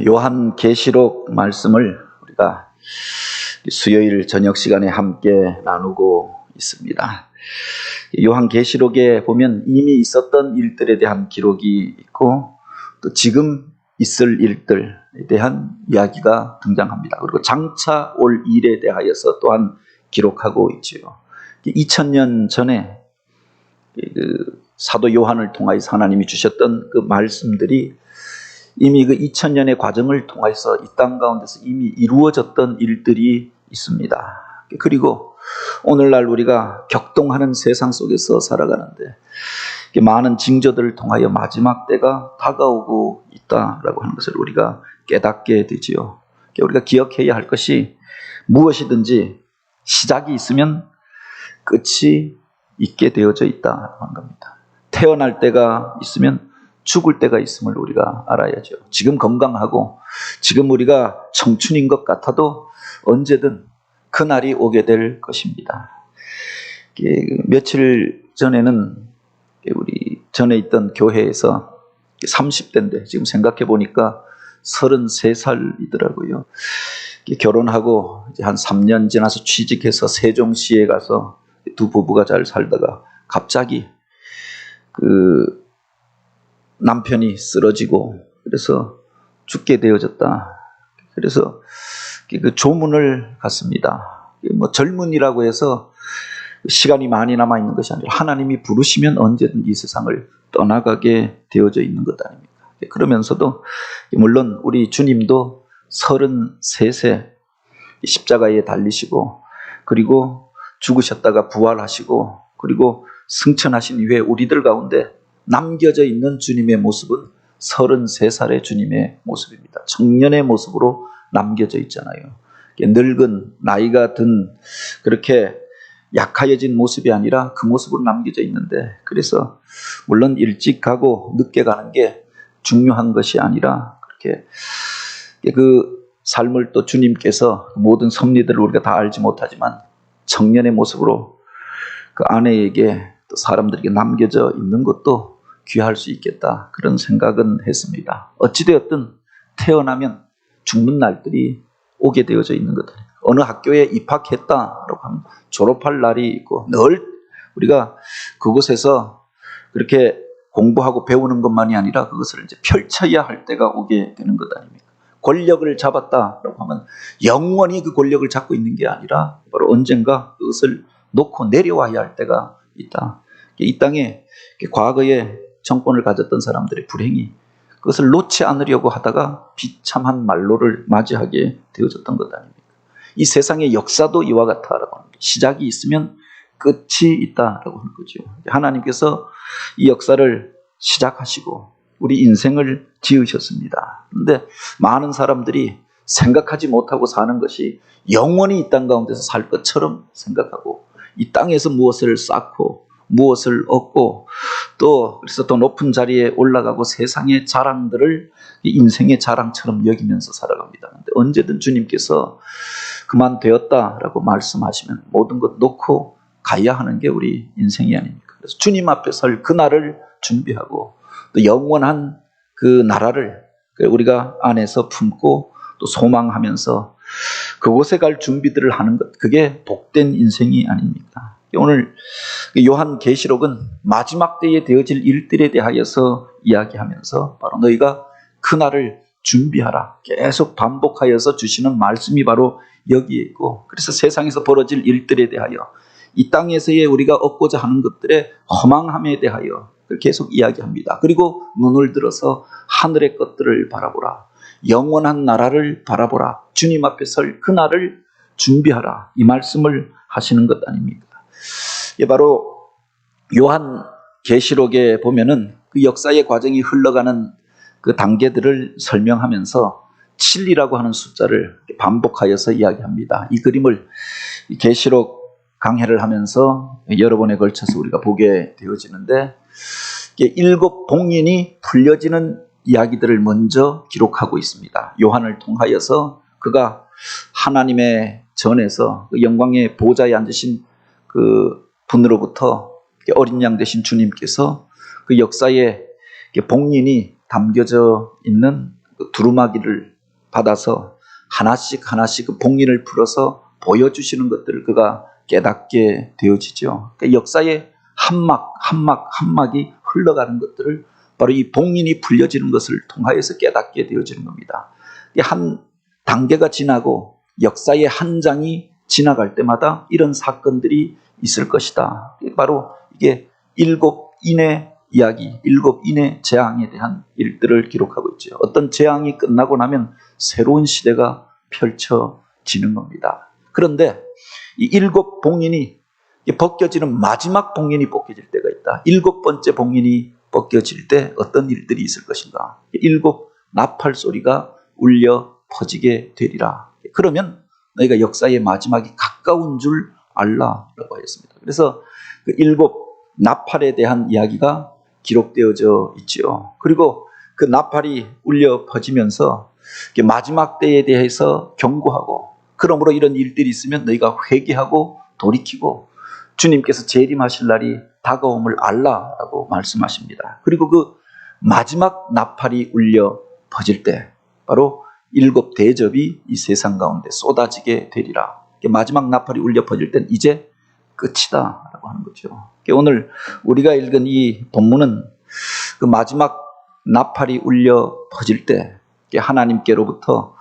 요한계시록 말씀을 우리가 수요일 저녁 시간에 함께 나누고 있습니다. 요한계시록에 보면 이미 있었던 일들에 대한 기록이 있고 또 지금 있을 일들에 대한 이야기가 등장합니다. 그리고 장차 올 일에 대하여서 또한 기록하고 있지요. 2000년 전에 사도 요한을 통하여서 하나님이 주셨던 그 말씀들이 이미 그 2000년의 과정을 통해서 이 땅 가운데서 이미 이루어졌던 일들이 있습니다. 그리고 오늘날 우리가 격동하는 세상 속에서 살아가는데 많은 징조들을 통하여 마지막 때가 다가오고 있다라고 하는 것을 우리가 깨닫게 되지요. 우리가 기억해야 할 것이 무엇이든지 시작이 있으면 끝이 있게 되어져 있다라고 하는 겁니다. 태어날 때가 있으면 죽을 때가 있음을 우리가 알아야죠. 지금 건강하고 지금 우리가 청춘인 것 같아도 언제든 그날이 오게 될 것입니다. 며칠 전에는 우리 전에 있던 교회에서 30대인데 지금 생각해 보니까 33살이더라고요. 결혼하고 이제 한 3년 지나서 취직해서 세종시에 가서 두 부부가 잘 살다가 갑자기 그 남편이 쓰러지고 그래서 죽게 되어졌다. 그래서 그 조문을 갔습니다. 뭐 젊은이라고 해서 시간이 많이 남아 있는 것이 아니라 하나님이 부르시면 언제든 이 세상을 떠나가게 되어져 있는 것 아닙니까? 그러면서도 물론 우리 주님도 33세 십자가에 달리시고 그리고 죽으셨다가 부활하시고 그리고 승천하신 이후에 우리들 가운데 남겨져 있는 주님의 모습은 33살의 주님의 모습입니다. 청년의 모습으로 남겨져 있잖아요. 늙은 나이가 든 그렇게 약하여진 모습이 아니라 그 모습으로 남겨져 있는데 그래서 물론 일찍 가고 늦게 가는 게 중요한 것이 아니라 그렇게 그 삶을 또 주님께서 모든 섭리들을 우리가 다 알지 못하지만 청년의 모습으로 그 아내에게 또 사람들에게 남겨져 있는 것도 귀할 수 있겠다 그런 생각은 했습니다. 어찌되었든 태어나면 죽는 날들이 오게 되어져 있는 것들. 어느 학교에 입학했다라고 하면 졸업할 날이 있고 늘 우리가 그곳에서 그렇게 공부하고 배우는 것만이 아니라 그것을 이제 펼쳐야 할 때가 오게 되는 것 아닙니까? 권력을 잡았다라고 하면 영원히 그 권력을 잡고 있는 게 아니라 바로 언젠가 그것을 놓고 내려와야 할 때가 있다. 이 땅에 과거에 정권을 가졌던 사람들의 불행이 그것을 놓지 않으려고 하다가 비참한 말로를 맞이하게 되어졌던 것 아닙니까? 이 세상의 역사도 이와 같다라고 하는 게 시작이 있으면 끝이 있다라고 하는 거죠. 하나님께서 이 역사를 시작하시고 우리 인생을 지으셨습니다. 그런데 많은 사람들이 생각하지 못하고 사는 것이 영원히 이 땅 가운데서 살 것처럼 생각하고 이 땅에서 무엇을 쌓고 무엇을 얻고 또 그래서 더 높은 자리에 올라가고 세상의 자랑들을 인생의 자랑처럼 여기면서 살아갑니다. 그런데 언제든 주님께서 그만 되었다라고 말씀하시면 모든 것 놓고 가야 하는 게 우리 인생이 아닙니까? 그래서 주님 앞에 설 그날을 준비하고 또 영원한 그 나라를 우리가 안에서 품고 또 소망하면서 그곳에 갈 준비들을 하는 것, 그게 복된 인생이 아닙니까? 오늘 요한계시록은 마지막 때에 되어질 일들에 대하여서 이야기하면서 바로 너희가 그날을 준비하라 계속 반복하여서 주시는 말씀이 바로 여기에 있고 그래서 세상에서 벌어질 일들에 대하여 이 땅에서의 우리가 얻고자 하는 것들의 허망함에 대하여 계속 이야기합니다. 그리고 눈을 들어서 하늘의 것들을 바라보라. 영원한 나라를 바라보라. 주님 앞에 설 그날을 준비하라. 이 말씀을 하시는 것 아닙니까? 바로 요한계시록에 보면은 그 역사의 과정이 흘러가는 그 단계들을 설명하면서 7이라고 하는 숫자를 반복하여서 이야기합니다. 이 그림을 계시록 강해를 하면서 여러 번에 걸쳐서 우리가 보게 되어지는데 7 봉인이 풀려지는 이야기들을 먼저 기록하고 있습니다. 요한을 통하여서 그가 하나님의 전에서 그 영광의 보좌에 앉으신 그 분으로부터 어린 양 되신 주님께서 그 역사의 봉인이 담겨져 있는 그 두루마기를 받아서 하나씩 하나씩 그 봉인을 풀어서 보여주시는 것들을 그가 깨닫게 되어지죠. 그러니까 역사의 한막 한막 한막이 흘러가는 것들을 바로 이 봉인이 풀려지는 것을 통하여서 깨닫게 되어지는 겁니다. 한 단계가 지나고 역사의 한 장이 지나갈 때마다 이런 사건들이 있을 것이다. 바로 이게 일곱 인의 이야기, 일곱 인의 재앙에 대한 일들을 기록하고 있죠. 어떤 재앙이 끝나고 나면 새로운 시대가 펼쳐지는 겁니다. 그런데 이 일곱 봉인이 벗겨지는 마지막 봉인이 벗겨질 때가 있다. 일곱 번째 봉인이 벗겨질 때 어떤 일들이 있을 것인가. 일곱 나팔 소리가 울려 퍼지게 되리라. 그러면 너희가 역사의 마지막이 가까운 줄 알라라고 하였습니다. 그래서 그 일곱 나팔에 대한 이야기가 기록되어져 있지요. 그리고 그 나팔이 울려 퍼지면서 마지막 때에 대해서 경고하고, 그러므로 이런 일들이 있으면 너희가 회개하고 돌이키고 주님께서 재림하실 날이 다가옴을 알라라고 말씀하십니다. 그리고 그 마지막 나팔이 울려 퍼질 때 바로 일곱 대접이 이 세상 가운데 쏟아지게 되리라. 마지막 나팔이 울려 퍼질 땐 이제 끝이다 라고 하는 거죠. 오늘 우리가 읽은 이 본문은 그 마지막 나팔이 울려 퍼질 때 하나님께로부터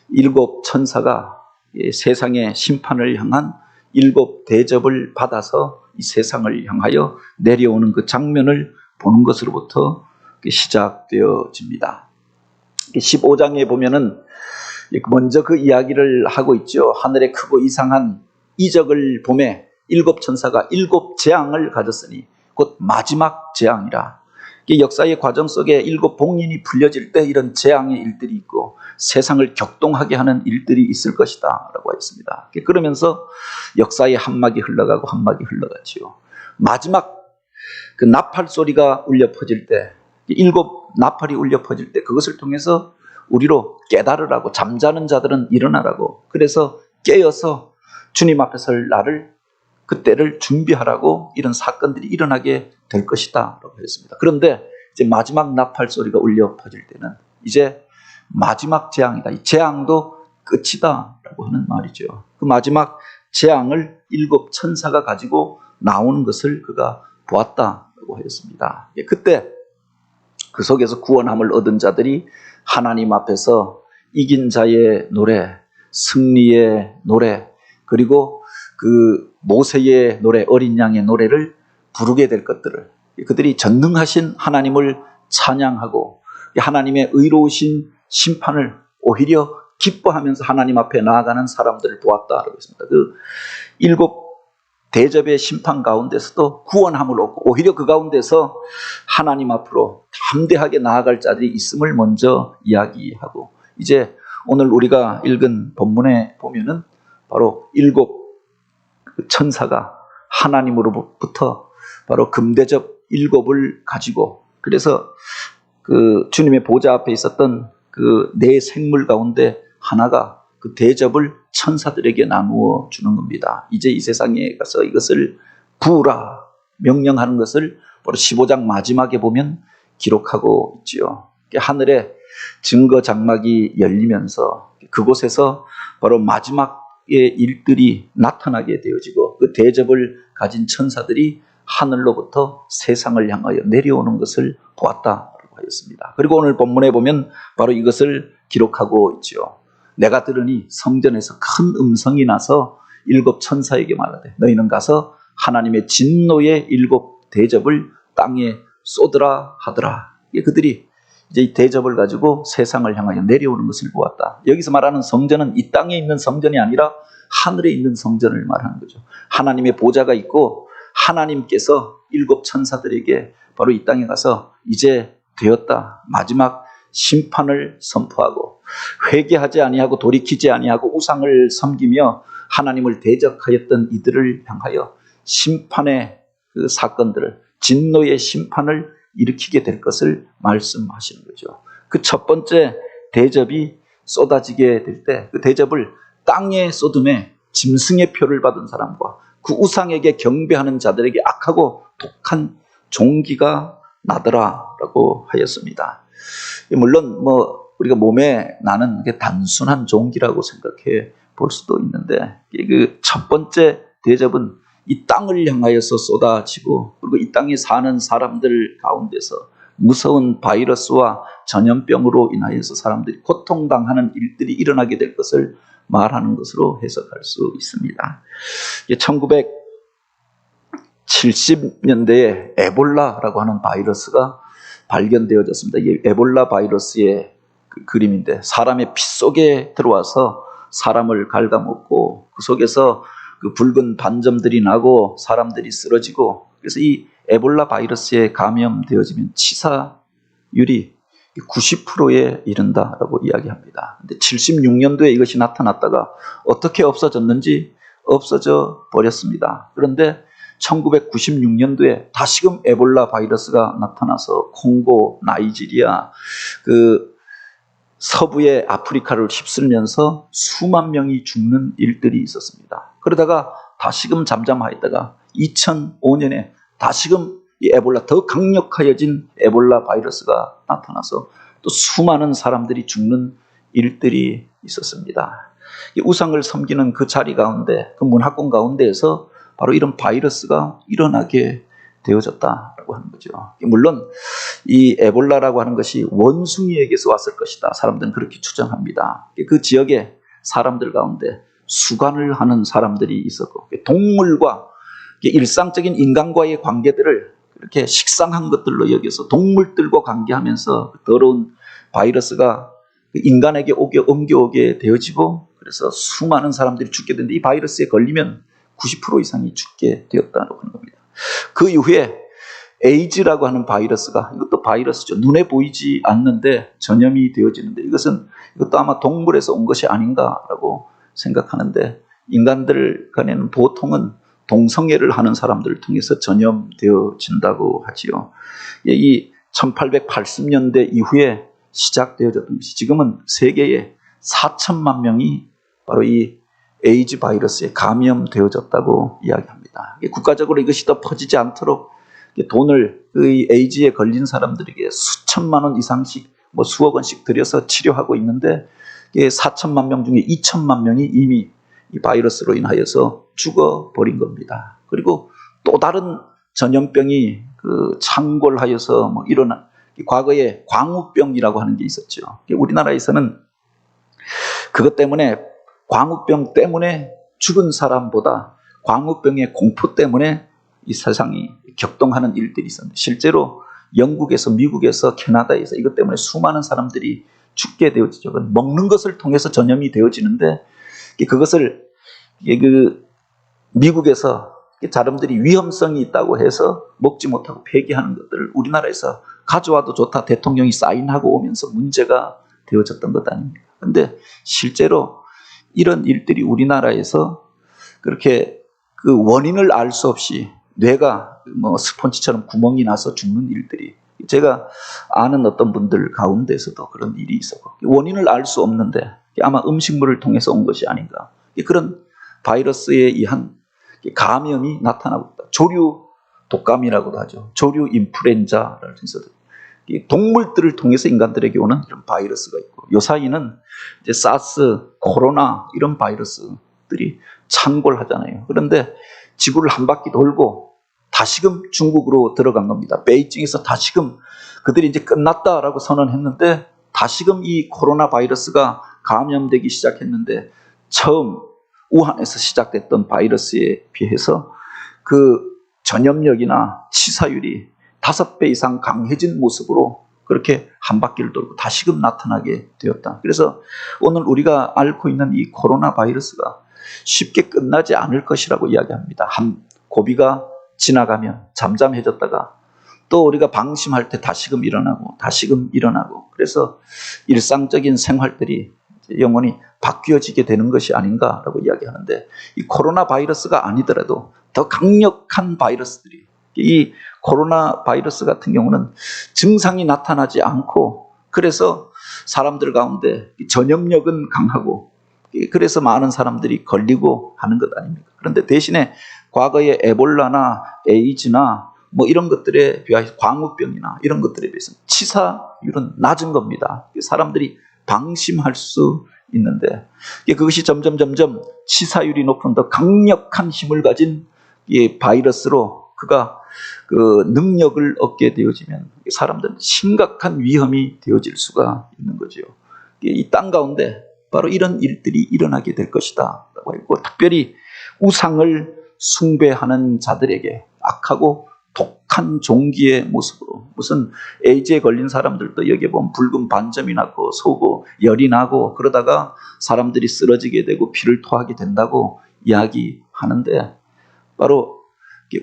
일곱 천사가 세상의 심판을 향한 일곱 대접을 받아서 이 세상을 향하여 내려오는 그 장면을 보는 것으로부터 시작되어집니다. 15장에 보면은 먼저 그 이야기를 하고 있죠. 하늘에 크고 이상한 이적을 보매 일곱 천사가 일곱 재앙을 가졌으니 곧 마지막 재앙이라. 역사의 과정 속에 일곱 봉인이 풀려질 때 이런 재앙의 일들이 있고 세상을 격동하게 하는 일들이 있을 것이다 라고 했습니다. 그러면서 역사의 한막이 흘러가고 한막이 흘러갔지요. 마지막 그 나팔 소리가 울려 퍼질 때, 일곱 나팔이 울려 퍼질 때 그것을 통해서 우리로 깨달으라고, 잠자는 자들은 일어나라고, 그래서 깨어서 주님 앞에 설 날을, 그때를 준비하라고 이런 사건들이 일어나게 될 것이다 라고 했습니다. 그런데 이제 마지막 나팔 소리가 울려 퍼질 때는 이제 마지막 재앙이다. 이 재앙도 끝이다 라고 하는 말이죠. 그 마지막 재앙을 일곱 천사가 가지고 나오는 것을 그가 보았다라고 하였습니다. 그때 그 속에서 구원함을 얻은 자들이 하나님 앞에서 이긴 자의 노래, 승리의 노래, 그리고 그 모세의 노래, 어린 양의 노래를 부르게 될 것들을, 그들이 전능하신 하나님을 찬양하고 하나님의 의로우신 심판을 오히려 기뻐하면서 하나님 앞에 나아가는 사람들을 보았다라고 했습니다. 그 일곱 대접의 심판 가운데서도 구원함을 얻고 오히려 그 가운데서 하나님 앞으로 담대하게 나아갈 자들이 있음을 먼저 이야기하고, 이제 오늘 우리가 읽은 본문에 보면은 바로 일곱 천사가 하나님으로부터 바로 금대접 일곱을 가지고, 그래서 그 주님의 보좌 앞에 있었던 그 네 생물 가운데 하나가 그 대접을 천사들에게 나누어 주는 겁니다. 이제 이 세상에 가서 이것을 부으라 명령하는 것을 바로 15장 마지막에 보면 기록하고 있지요. 하늘에 증거 장막이 열리면서 그곳에서 바로 마지막의 일들이 나타나게 되어지고 그 대접을 가진 천사들이 하늘로부터 세상을 향하여 내려오는 것을 보았다라고 하였습니다. 그리고 오늘 본문에 보면 바로 이것을 기록하고 있지요. 내가 들으니 성전에서 큰 음성이 나서 일곱 천사에게 말하되 너희는 가서 하나님의 진노의 일곱 대접을 땅에 쏟으라 하더라. 그들이 이제 이 대접을 가지고 세상을 향하여 내려오는 것을 보았다. 여기서 말하는 성전은 이 땅에 있는 성전이 아니라 하늘에 있는 성전을 말하는 거죠. 하나님의 보좌가 있고 하나님께서 일곱 천사들에게 바로 이 땅에 가서 이제 되었다, 마지막 심판을 선포하고 회개하지 아니하고 돌이키지 아니하고 우상을 섬기며 하나님을 대적하였던 이들을 향하여 심판의 그 사건들을, 진노의 심판을 일으키게 될 것을 말씀하시는 거죠. 그 첫 번째 대접이 쏟아지게 될 때 그 대접을 땅에 쏟음에 짐승의 표를 받은 사람과 그 우상에게 경배하는 자들에게 악하고 독한 종기가 나더라라고 하였습니다. 물론 우리가 몸에 나는 게 단순한 종기라고 생각해 볼 수도 있는데, 그 첫 번째 대접은 이 땅을 향하여서 쏟아지고, 그리고 이 땅에 사는 사람들 가운데서 무서운 바이러스와 전염병으로 인하여서 사람들이 고통당하는 일들이 일어나게 될 것을 말하는 것으로 해석할 수 있습니다. 1970년대에 에볼라라고 하는 바이러스가 발견되어졌습니다. 이 에볼라 바이러스의 그 그림인데, 사람의 피 속에 들어와서 사람을 갉아먹고 그 속에서 그 붉은 반점들이 나고 사람들이 쓰러지고, 그래서 이 에볼라 바이러스에 감염되어지면 치사율이 90%에 이른다라고 이야기합니다. 근데 76년도에 이것이 나타났다가 어떻게 없어졌는지 없어져 버렸습니다. 그런데 1996년도에 다시금 에볼라 바이러스가 나타나서 콩고, 나이지리아, 그 서부의 아프리카를 휩쓸면서 수만 명이 죽는 일들이 있었습니다. 그러다가 다시금 잠잠하였다가 2005년에 다시금 이 에볼라, 더 강력해진 에볼라 바이러스가 나타나서 또 수많은 사람들이 죽는 일들이 있었습니다. 이 우상을 섬기는 그 자리 가운데, 그 문화권 가운데에서 바로 이런 바이러스가 일어나게 되어졌다라고 하는 거죠. 물론 이 에볼라라고 하는 것이 원숭이에게서 왔을 것이다, 사람들은 그렇게 추정합니다. 그 지역에 사람들 가운데 수간을 하는 사람들이 있었고, 동물과 일상적인 인간과의 관계들을 이렇게 식상한 것들로 여겨서 동물들과 관계하면서 더러운 바이러스가 인간에게 옮겨오게 되어지고, 그래서 수많은 사람들이 죽게 되는데, 이 바이러스에 걸리면 90% 이상이 죽게 되었다고 하는 겁니다. 그 이후에 에이즈라고 하는 바이러스가, 이것도 바이러스죠. 눈에 보이지 않는데 전염이 되어지는데, 이것도 아마 동물에서 온 것이 아닌가라고 생각하는데, 인간들 간에는 보통은 동성애를 하는 사람들을 통해서 전염되어진다고 하지요. 이 1880년대 이후에 시작되어졌던 것이 지금은 세계에 4천만 명이 바로 이 에이즈 바이러스에 감염되어졌다고 이야기합니다. 국가적으로 이것이 더 퍼지지 않도록 돈을 이 에이즈에 걸린 사람들에게 수천만 원 이상씩, 수억 원씩 들여서 치료하고 있는데, 4천만 명 중에 2천만 명이 이미 이 바이러스로 인하여서 죽어버린 겁니다. 그리고 또 다른 전염병이 창궐하여서 일어난, 과거에 광우병이라고 하는 게 있었죠. 우리나라에서는 그것 때문에, 광우병 때문에 죽은 사람보다 광우병의 공포 때문에 이 세상이 격동하는 일들이 있었는데, 실제로 영국에서, 미국에서, 캐나다에서 이것 때문에 수많은 사람들이 죽게 되어지죠. 먹는 것을 통해서 전염이 되어지는데, 그것을 미국에서 사람들이 위험성이 있다고 해서 먹지 못하고 폐기하는 것들을 우리나라에서 가져와도 좋다, 대통령이 사인하고 오면서 문제가 되어졌던 것 아닙니까? 그런데 실제로 이런 일들이 우리나라에서 그렇게 그 원인을 알 수 없이 뇌가 스펀지처럼 구멍이 나서 죽는 일들이, 제가 아는 어떤 분들 가운데서도 그런 일이 있었고, 원인을 알 수 없는데 아마 음식물을 통해서 온 것이 아닌가, 그런 바이러스에 의한 감염이 나타나고 있다. 조류 독감이라고도 하죠. 조류 인플루엔자를 해서 동물들을 통해서 인간들에게 오는 이런 바이러스가 있고, 요사이는 이제 사스, 코로나 이런 바이러스들이 창궐하잖아요. 그런데 지구를 한 바퀴 돌고 다시금 중국으로 들어간 겁니다. 베이징에서 다시금 그들이 이제 끝났다라고 선언했는데, 다시금 이 코로나 바이러스가 감염되기 시작했는데, 처음 우한에서 시작됐던 바이러스에 비해서 그 전염력이나 치사율이 5배 이상 강해진 모습으로 그렇게 한 바퀴를 돌고 다시금 나타나게 되었다. 그래서 오늘 우리가 앓고 있는 이 코로나 바이러스가 쉽게 끝나지 않을 것이라고 이야기합니다. 한 고비가 지나가면 잠잠해졌다가 또 우리가 방심할 때 다시금 일어나고 다시금 일어나고, 그래서 일상적인 생활들이 영원히 바뀌어지게 되는 것이 아닌가라고 이야기하는데, 이 코로나 바이러스가 아니더라도 더 강력한 바이러스들이, 이 코로나 바이러스 같은 경우는 증상이 나타나지 않고, 그래서 사람들 가운데 전염력은 강하고, 그래서 많은 사람들이 걸리고 하는 것 아닙니까? 그런데 대신에 과거에 에볼라나 에이즈나 뭐 이런 것들에 비해서 광우병이나 이런 것들에 비해서 치사율은 낮은 겁니다. 사람들이 방심할 수 있는데 그것이 점점 치사율이 높은 더 강력한 힘을 가진 이 바이러스로 그가 그 능력을 얻게 되어지면 사람들은 심각한 위험이 되어질 수가 있는 거죠. 이 땅 가운데 바로 이런 일들이 일어나게 될 것이다 라고 했고, 특별히 우상을 숭배하는 자들에게 악하고 독한 종기의 모습으로, 무슨 에이즈에 걸린 사람들도 여기에 보면 붉은 반점이 나고 쏘고 열이 나고 그러다가 사람들이 쓰러지게 되고 피를 토하게 된다고 이야기하는데, 바로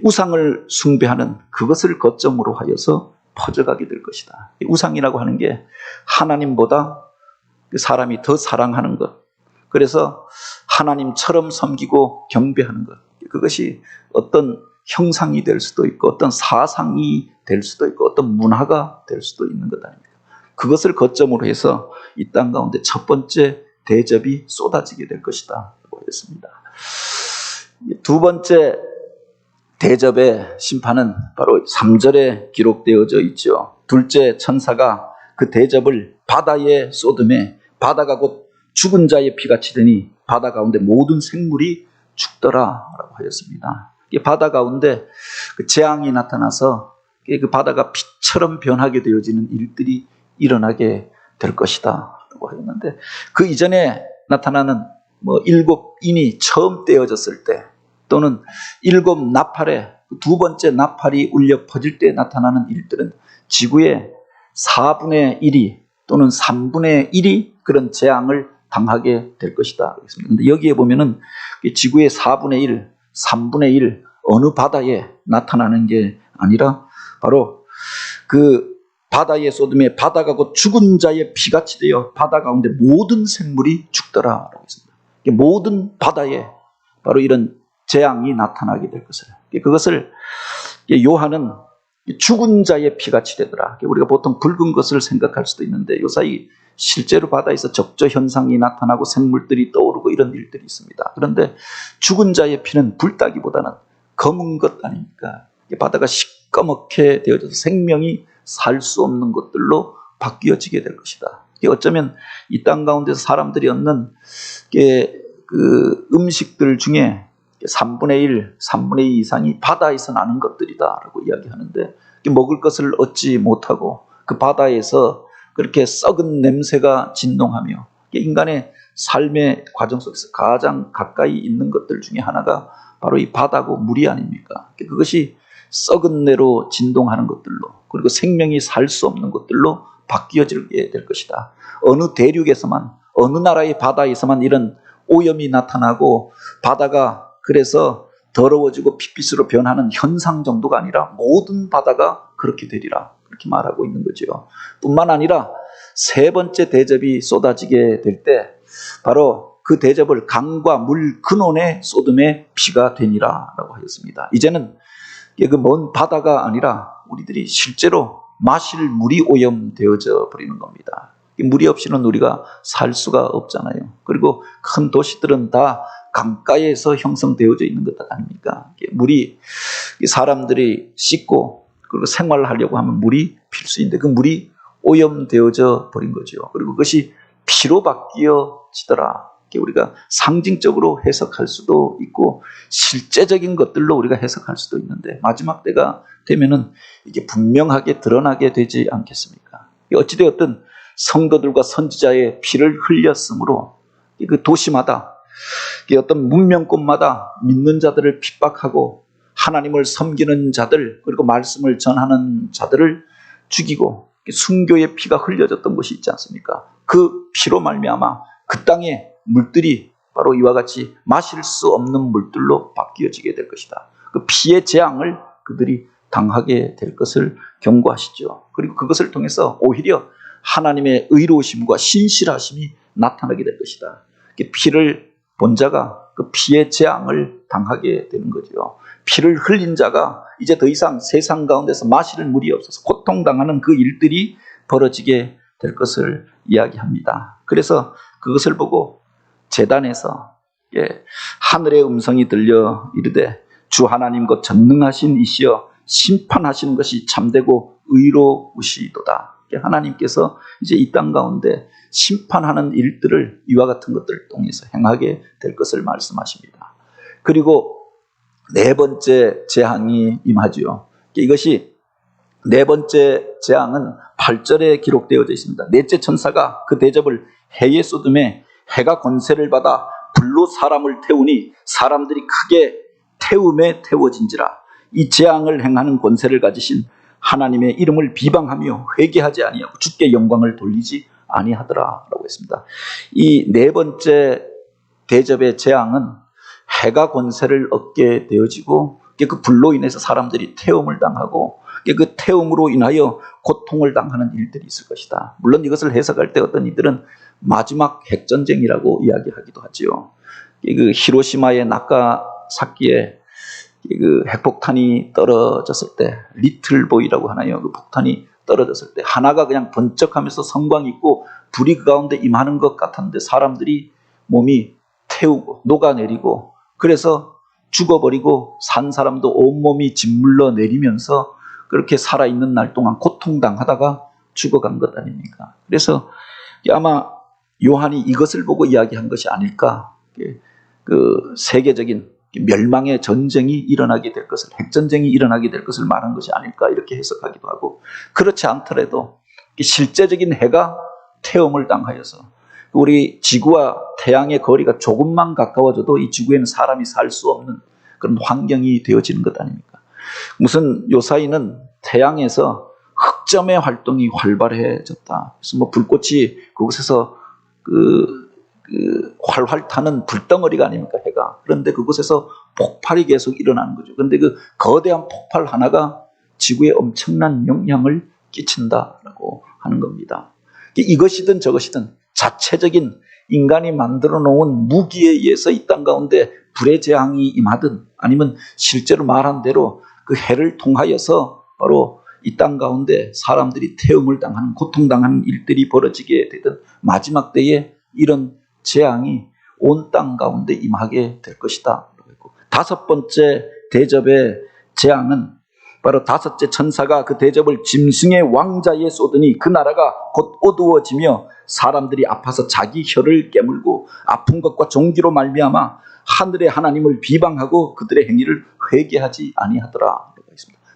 우상을 숭배하는 그것을 거점으로 하여서 퍼져가게 될 것이다. 우상이라고 하는 게 하나님보다 사람이 더 사랑하는 것, 그래서 하나님처럼 섬기고 경배하는 것, 그것이 어떤 형상이 될 수도 있고 어떤 사상이 될 수도 있고 어떤 문화가 될 수도 있는 것 아닙니까? 그것을 거점으로 해서 이 땅 가운데 첫 번째 대접이 쏟아지게 될 것이다 라고 했습니다. 두 번째 대접의 심판은 바로 3절에 기록되어져 있죠. 둘째 천사가 그 대접을 바다에 쏟음에 바다가 곧 죽은 자의 피같이 되니 바다 가운데 모든 생물이 죽더라 라고 하였습니다. 바다 가운데 그 재앙이 나타나서 그 바다가 피처럼 변하게 되어지는 일들이 일어나게 될 것이다 라고 하였는데, 그 이전에 나타나는 일곱 인이 처음 떼어졌을 때, 또는 일곱 나팔에 두 번째 나팔이 울려 퍼질 때 나타나는 일들은 지구의 4분의 1이 또는 3분의 1이 그런 재앙을 당하게 될 것이다. 그런데 여기에 보면은 지구의 4분의 1, 3분의 1 어느 바다에 나타나는 게 아니라 바로 그 바다의 쏟음에 바다가 곧 죽은 자의 피같이 되어 바다 가운데 모든 생물이 죽더라라고 했습니다. 모든 바다에 바로 이런 재앙이 나타나게 될 것을, 그것을 요한은 죽은 자의 피같이 되더라. 우리가 보통 붉은 것을 생각할 수도 있는데 요사이 실제로 바다에서 적조 현상이 나타나고 생물들이 떠오르고 이런 일들이 있습니다. 그런데 죽은 자의 피는 불따기보다는 검은 것 아닙니까? 바다가 시꺼멓게 되어져서 생명이 살 수 없는 것들로 바뀌어지게 될 것이다. 어쩌면 이 땅 가운데서 사람들이 얻는 그 음식들 중에 3분의 1, 3분의 2 이상이 바다에서 나는 것들이다라고 이야기하는데, 먹을 것을 얻지 못하고 그 바다에서 그렇게 썩은 냄새가 진동하며 인간의 삶의 과정 속에서 가장 가까이 있는 것들 중에 하나가 바로 이 바다고 물이 아닙니까? 그것이 썩은 내로 진동하는 것들로, 그리고 생명이 살 수 없는 것들로 바뀌어지게 될 것이다. 어느 대륙에서만, 어느 나라의 바다에서만 이런 오염이 나타나고 바다가 그래서 더러워지고 핏빛으로 변하는 현상 정도가 아니라 모든 바다가 그렇게 되리라, 그렇게 말하고 있는 거죠. 뿐만 아니라 세 번째 대접이 쏟아지게 될 때 바로 그 대접을 강과 물 근원에 쏟음에 피가 되니라 라고 하였습니다. 이제는 그 먼 바다가 아니라 우리들이 실제로 마실 물이 오염되어져 버리는 겁니다. 물이 없이는 우리가 살 수가 없잖아요. 그리고 큰 도시들은 다 강가에서 형성되어져 있는 것 아닙니까? 물이 사람들이 씻고 그리고 생활하려고 하면 물이 필수인데 그 물이 오염되어져 버린 거죠. 그리고 그것이 피로 바뀌어지더라. 우리가 상징적으로 해석할 수도 있고 실제적인 것들로 우리가 해석할 수도 있는데, 마지막 때가 되면은 이게 분명하게 드러나게 되지 않겠습니까? 어찌되었든 성도들과 선지자의 피를 흘렸으므로 그 도시마다 어떤 문명권마다 믿는 자들을 핍박하고 하나님을 섬기는 자들, 그리고 말씀을 전하는 자들을 죽이고 순교의 피가 흘려졌던 곳이 있지 않습니까? 그 피로 말미암아 그 땅에 물들이 바로 이와 같이 마실 수 없는 물들로 바뀌어지게 될 것이다. 그 피의 재앙을 그들이 당하게 될 것을 경고하시죠. 그리고 그것을 통해서 오히려 하나님의 의로우심과 신실하심이 나타나게 될 것이다. 피를 본 자가 그 피의 재앙을 당하게 되는 거죠. 피를 흘린 자가 이제 더 이상 세상 가운데서 마실 물이 없어서 고통당하는 그 일들이 벌어지게 될 것을 이야기합니다. 그래서 그것을 보고 제단에서 하늘의 음성이 들려 이르되 주 하나님 곧 전능하신 이시여 심판하시는 것이 참되고 의로우시도다. 하나님께서 이제 이 땅 가운데 심판하는 일들을 이와 같은 것들을 통해서 행하게 될 것을 말씀하십니다. 그리고 네 번째 재앙이 임하지요. 이것이 네 번째 재앙은 8절에 기록되어져 있습니다. 넷째 천사가 그 대접을 해에 쏟음에 해가 권세를 받아 불로 사람을 태우니 사람들이 크게 태움에 태워진지라. 이 재앙을 행하는 권세를 가지신 하나님의 이름을 비방하며 회개하지 아니하고 주께 영광을 돌리지 아니하더라라고 했습니다. 이 네 번째 대접의 재앙은 해가 권세를 얻게 되어지고 그 불로 인해서 사람들이 태움을 당하고 그 태움으로 인하여 고통을 당하는 일들이 있을 것이다. 물론 이것을 해석할 때 어떤 이들은 마지막 핵전쟁이라고 이야기하기도 하지요. 그 히로시마의 나가사키에 그 핵폭탄이 떨어졌을 때, 리틀보이라고 하나요? 그 폭탄이 떨어졌을 때 하나가 그냥 번쩍하면서 성광이 있고 불이 그 가운데 임하는 것 같았는데 사람들이 몸이 태우고 녹아내리고 그래서 죽어버리고 산 사람도 온몸이 짓물러 내리면서 그렇게 살아있는 날 동안 고통당하다가 죽어간 것 아닙니까? 그래서 아마 요한이 이것을 보고 이야기한 것이 아닐까. 그 세계적인 멸망의 전쟁이 일어나게 될 것을, 핵전쟁이 일어나게 될 것을 말한 것이 아닐까 이렇게 해석하기도 하고, 그렇지 않더라도 실제적인 해가 태움을 당하여서 우리 지구와 태양의 거리가 조금만 가까워져도 이 지구에는 사람이 살 수 없는 그런 환경이 되어지는 것 아닙니까? 무슨 요사이는 태양에서 흑점의 활동이 활발해졌다. 그래서 뭐 불꽃이 그곳에서 활활 타는 불덩어리가 아닙니까, 해가. 그런데 그곳에서 폭발이 계속 일어나는 거죠. 그런데 그 거대한 폭발 하나가 지구에 엄청난 영향을 끼친다라고 하는 겁니다. 이것이든 저것이든 자체적인 인간이 만들어 놓은 무기에 의해서 이 땅 가운데 불의 재앙이 임하든 아니면 실제로 말한 대로 그 해를 통하여서 바로 이 땅 가운데 사람들이 태움을 당하는, 고통당하는 일들이 벌어지게 되든 마지막 때에 이런 재앙이 온 땅 가운데 임하게 될 것이다. 다섯 번째 대접의 재앙은 바로 다섯째 천사가 그 대접을 짐승의 왕자에 쏟으니 그 나라가 곧 어두워지며 사람들이 아파서 자기 혀를 깨물고 아픈 것과 종기로 말미암아 하늘의 하나님을 비방하고 그들의 행위를 회개하지 아니하더라.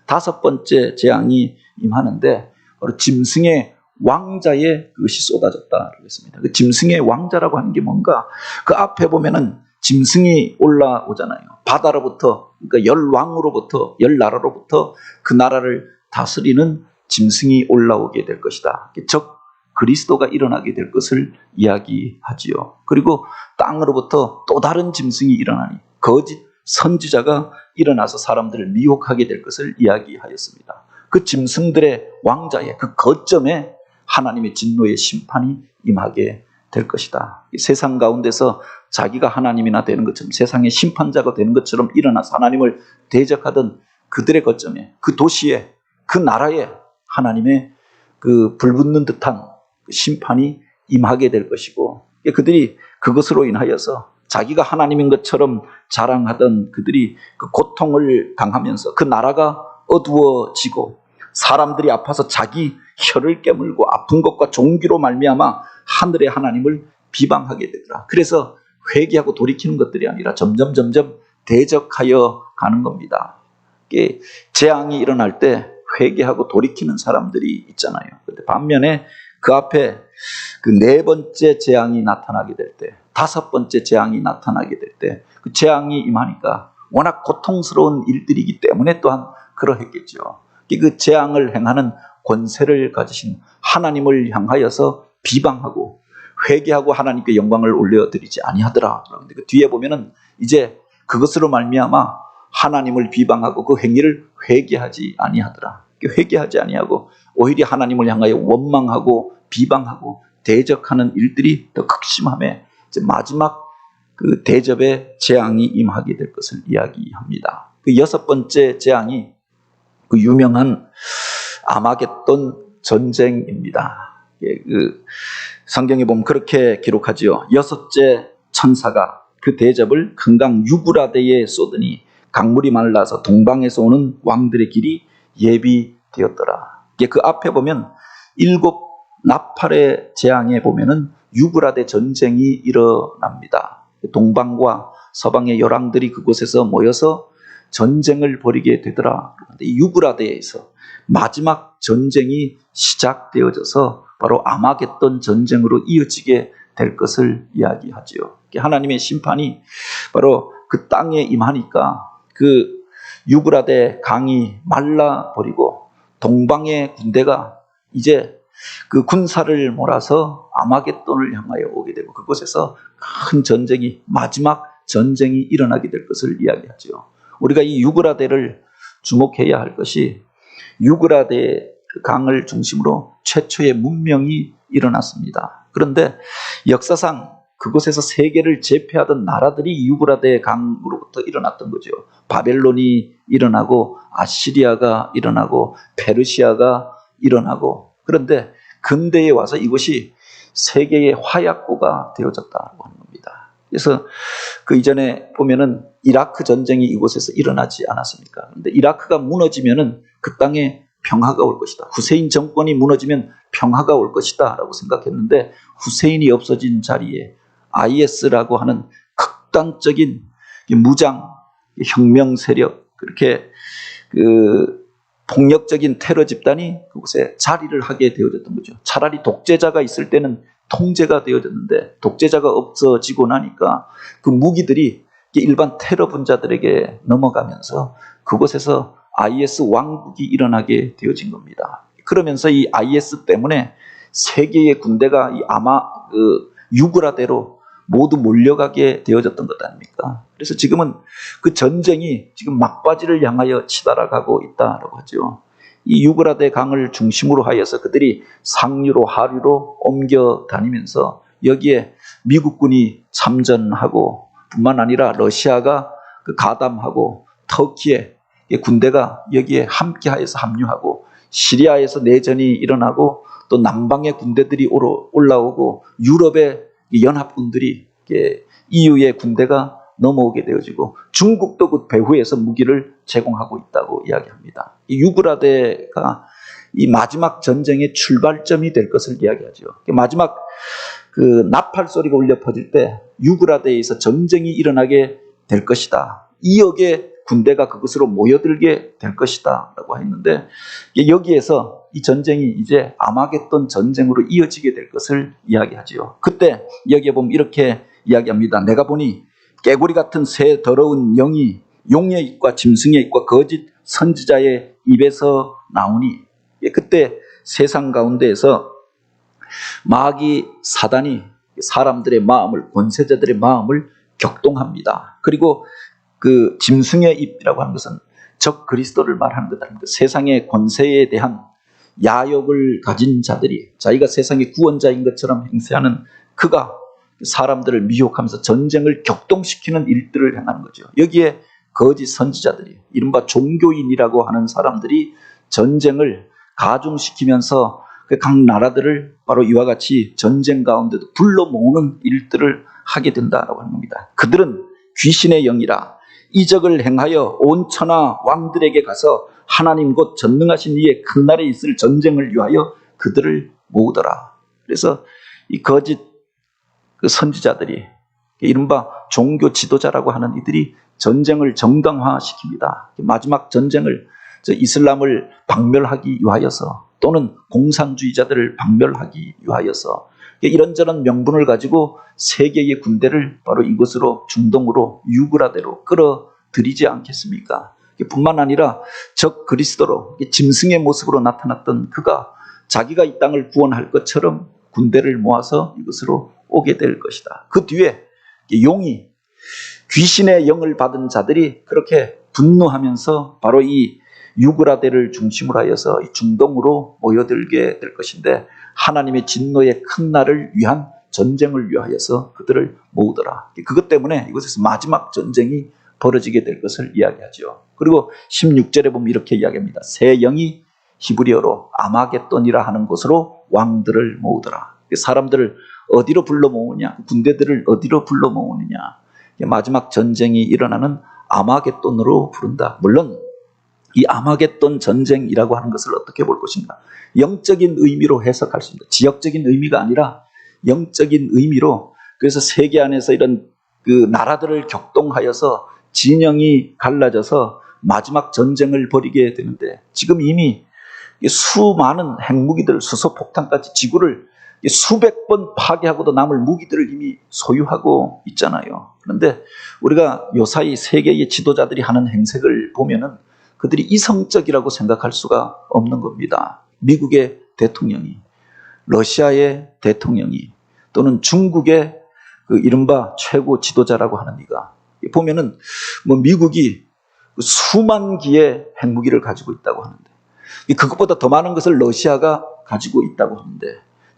다섯 번째 재앙이 임하는데 바로 짐승의 왕자의 그것이 쏟아졌다 그랬습니다. 그 짐승의 왕자라고 하는 게 뭔가, 그 앞에 보면은 짐승이 올라오잖아요. 바다로부터, 그러니까 열왕으로부터, 열나라로부터 그 나라를 다스리는 짐승이 올라오게 될 것이다. 즉 그리스도가 일어나게 될 것을 이야기하지요. 그리고 땅으로부터 또 다른 짐승이 일어나니 거짓 선지자가 일어나서 사람들을 미혹하게 될 것을 이야기하였습니다. 그 짐승들의 왕자의 그 거점에 하나님의 진노의 심판이 임하게 될 것이다. 세상 가운데서 자기가 하나님이나 되는 것처럼, 세상의 심판자가 되는 것처럼 일어나서 하나님을 대적하던 그들의 거점에, 그 도시에, 그 나라에 하나님의 그 불붙는 듯한 심판이 임하게 될 것이고, 그들이 그것으로 인하여서 자기가 하나님인 것처럼 자랑하던 그들이 그 고통을 당하면서 그 나라가 어두워지고 사람들이 아파서 자기 혀를 깨물고 아픈 것과 종기로 말미암아 하늘의 하나님을 비방하게 되더라. 그래서 회개하고 돌이키는 것들이 아니라 점점 대적하여 가는 겁니다. 재앙이 일어날 때 회개하고 돌이키는 사람들이 있잖아요. 근데 반면에 그 앞에 그 네 번째 재앙이 나타나게 될 때, 다섯 번째 재앙이 나타나게 될 때, 그 재앙이 임하니까 워낙 고통스러운 일들이기 때문에 또한 그러했겠죠. 그 재앙을 행하는 권세를 가지신 하나님을 향하여서 비방하고 회개하고 하나님께 영광을 올려드리지 아니하더라. 그런데 그 뒤에 보면은 이제 그것으로 말미암아 하나님을 비방하고 그 행위를 회개하지 아니하더라. 회개하지 아니하고 오히려 하나님을 향하여 원망하고 비방하고 대적하는 일들이 더 극심함에 이제 마지막 그 대접의 재앙이 임하게 될 것을 이야기합니다. 그 여섯 번째 재앙이 그 유명한 아마겟돈 전쟁입니다. 그 성경에 보면 그렇게 기록하지요. 여섯째 천사가 그 대접을 금강 유브라데에 쏟으니 강물이 말라서 동방에서 오는 왕들의 길이 예비되었더라. 그 앞에 보면 7 나팔의 재앙에 보면은 유브라데 전쟁이 일어납니다. 동방과 서방의 열왕들이 그곳에서 모여서 전쟁을 벌이게 되더라. 이 유브라데에서 마지막 전쟁이 시작되어져서 바로 아마겟돈 전쟁으로 이어지게 될 것을 이야기하지요. 하나님의 심판이 바로 그 땅에 임하니까 그 유브라데 강이 말라버리고 동방의 군대가 이제 그 군사를 몰아서 아마겟돈을 향하여 오게 되고 그곳에서 큰 전쟁이 마지막 전쟁이 일어나게 될 것을 이야기하죠. 우리가 이 유브라데를 주목해야 할 것이 유브라데 강을 중심으로 최초의 문명이 일어났습니다. 그런데 역사상 그곳에서 세계를 제패하던 나라들이 유브라데 강으로부터 일어났던 거죠. 바벨론이 일어나고 아시리아가 일어나고 페르시아가 일어나고 그런데 근대에 와서 이것이 세계의 화약고가 되어졌다고 하는 겁니다. 그래서 그 이전에 보면은 이라크 전쟁이 이곳에서 일어나지 않았습니까? 그런데 이라크가 무너지면은 그 땅에 평화가 올 것이다. 후세인 정권이 무너지면 평화가 올 것이다 라고 생각했는데 후세인이 없어진 자리에 IS라고 하는 극단적인 무장 혁명 세력 그렇게 그 폭력적인 테러 집단이 그곳에 자리를 하게 되어졌던 거죠. 차라리 독재자가 있을 때는 통제가 되어졌는데 독재자가 없어지고 나니까 그 무기들이 일반 테러 분자들에게 넘어가면서 그곳에서 IS 왕국이 일어나게 되어진 겁니다. 그러면서 이 IS 때문에 세계의 군대가 이 유브라데로 모두 몰려가게 되어졌던 것 아닙니까? 그래서 지금은 그 전쟁이 지금 막바지를 향하여 치달아가고 있다라고 하죠. 이 유브라데 강을 중심으로 하여서 그들이 상류로 하류로 옮겨 다니면서 여기에 미국군이 참전하고 뿐만 아니라 러시아가 그 가담하고 터키의 군대가 여기에 함께하여서 합류하고 시리아에서 내전이 일어나고 또 남방의 군대들이 올라오고 유럽의 연합군들이 EU의 군대가 넘어오게 되어지고 중국도 그 배후에서 무기를 제공하고 있다고 이야기합니다. 이 유브라데가 이 마지막 전쟁의 출발점이 될 것을 이야기하죠. 마지막 그 나팔 소리가 울려 퍼질 때 유브라데에서 전쟁이 일어나게 될 것이다. 2억의 군대가 그것으로 모여들게 될 것이다 라고 했는데 여기에서 이 전쟁이 이제 아마겟돈 전쟁으로 이어지게 될 것을 이야기하지요. 그때 여기에 보면 이렇게 이야기합니다. 내가 보니 깨구리 같은 새 더러운 영이 용의 입과 짐승의 입과 거짓 선지자의 입에서 나오니 그때 세상 가운데에서 마귀 사단이 사람들의 마음을 권세자들의 마음을 격동합니다. 그리고 그 짐승의 입이라고 하는 것은 적 그리스도를 말하는 것 아닙니까? 세상의 권세에 대한 야욕을 가진 자들이 자기가 세상의 구원자인 것처럼 행세하는 그가 사람들을 미혹하면서 전쟁을 격동시키는 일들을 행하는 거죠. 여기에 거짓 선지자들이 이른바 종교인이라고 하는 사람들이 전쟁을 가중시키면서 각 나라들을 바로 이와 같이 전쟁 가운데도 불러 모으는 일들을 하게 된다고 하는 겁니다. 그들은 귀신의 영이라 이적을 행하여 온 천하 왕들에게 가서 하나님 곧 전능하신 이의 큰 날에 있을 전쟁을 위하여 그들을 모으더라. 그래서 이 거짓 그 선지자들이 이른바 종교 지도자라고 하는 이들이 전쟁을 정당화시킵니다. 마지막 전쟁을 이슬람을 박멸하기 위하여서 또는 공산주의자들을 박멸하기 위하여서 이런저런 명분을 가지고 세계의 군대를 바로 이곳으로 중동으로 유브라데로 끌어들이지 않겠습니까? 뿐만 아니라 적 그리스도로 짐승의 모습으로 나타났던 그가 자기가 이 땅을 구원할 것처럼 군대를 모아서 이곳으로 오게 될 것이다. 그 뒤에 용이 귀신의 영을 받은 자들이 그렇게 분노하면서 바로 이 유브라데를 중심으로 하여서 중동으로 모여들게 될 것인데 하나님의 진노의 큰 날을 위한 전쟁을 위하여서 그들을 모으더라. 그것 때문에 이곳에서 마지막 전쟁이 벌어지게 될 것을 이야기하죠. 그리고 16절에 보면 이렇게 이야기합니다. 새 영이 히브리어로 아마겟돈이라 하는 곳으로 왕들을 모으더라. 사람들을 어디로 불러 모으냐? 군대들을 어디로 불러 모으느냐? 마지막 전쟁이 일어나는 아마겟돈으로 부른다. 물론 이 아마겟돈 전쟁이라고 하는 것을 어떻게 볼 것인가? 영적인 의미로 해석할 수 있다. 지역적인 의미가 아니라 영적인 의미로. 그래서 세계 안에서 이런 그 나라들을 격동하여서 진영이 갈라져서 마지막 전쟁을 벌이게 되는데, 지금 이미 수많은 핵무기들, 수소폭탄까지 지구를 수백 번 파괴하고도 남을 무기들을 이미 소유하고 있잖아요. 그런데 우리가 요사이 세계의 지도자들이 하는 행색을 보면은 그들이 이성적이라고 생각할 수가 없는 겁니다. 미국의 대통령이, 러시아의 대통령이, 또는 중국의 그 이른바 최고 지도자라고 하는 이가 보면은 뭐 미국이 수만 기의 핵무기를 가지고 있다고 하는데, 그것보다 더 많은 것을 러시아가 가지고 있다고 하는데,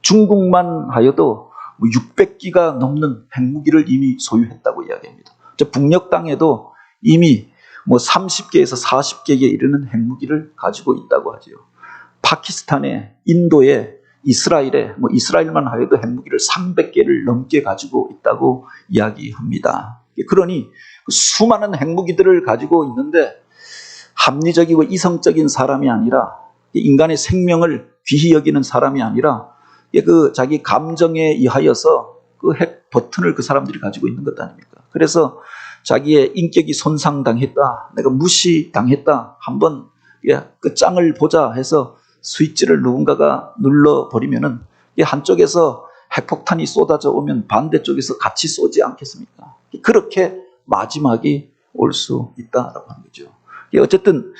중국만 하여도 600기가 넘는 핵무기를 이미 소유했다고 이야기합니다. 북녘 땅에도 이미 뭐 30개에서 40개에 이르는 핵무기를 가지고 있다고 하죠. 파키스탄에, 인도에, 이스라엘에, 뭐 이스라엘만 하여도 핵무기를 300개를 넘게 가지고 있다고 이야기합니다. 그러니 수많은 핵무기들을 가지고 있는데 합리적이고 이성적인 사람이 아니라, 인간의 생명을 귀히 여기는 사람이 아니라 그 자기 감정에 의하여서 그 핵 버튼을 그 사람들이 가지고 있는 것 아닙니까? 그래서 자기의 인격이 손상당했다, 내가 무시당했다, 한번 그 짱을 보자 해서 스위치를 누군가가 눌러버리면은 한쪽에서 핵폭탄이 쏟아져 오면 반대쪽에서 같이 쏘지 않겠습니까? 그렇게 마지막이 올 수 있다라고 하는 거죠. 어쨌든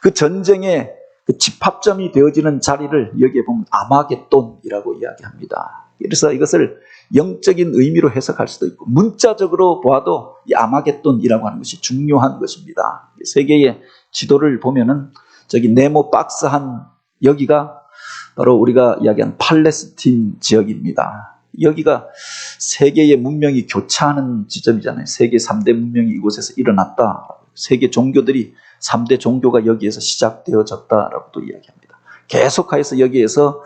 그 전쟁의 그 집합점이 되어지는 자리를 여기에 보면 아마겟돈이라고 이야기합니다. 그래서 이것을 영적인 의미로 해석할 수도 있고, 문자적으로 보아도 이 아마겟돈이라고 하는 것이 중요한 것입니다. 세계의 지도를 보면은 저기 네모 박스한 여기가 바로 우리가 이야기한 팔레스틴 지역입니다. 여기가 세계의 문명이 교차하는 지점이잖아요. 세계 3대 문명이 이곳에서 일어났다. 세계 종교들이 3대 종교가 여기에서 시작되어졌다라고도 이야기합니다. 계속해서 여기에서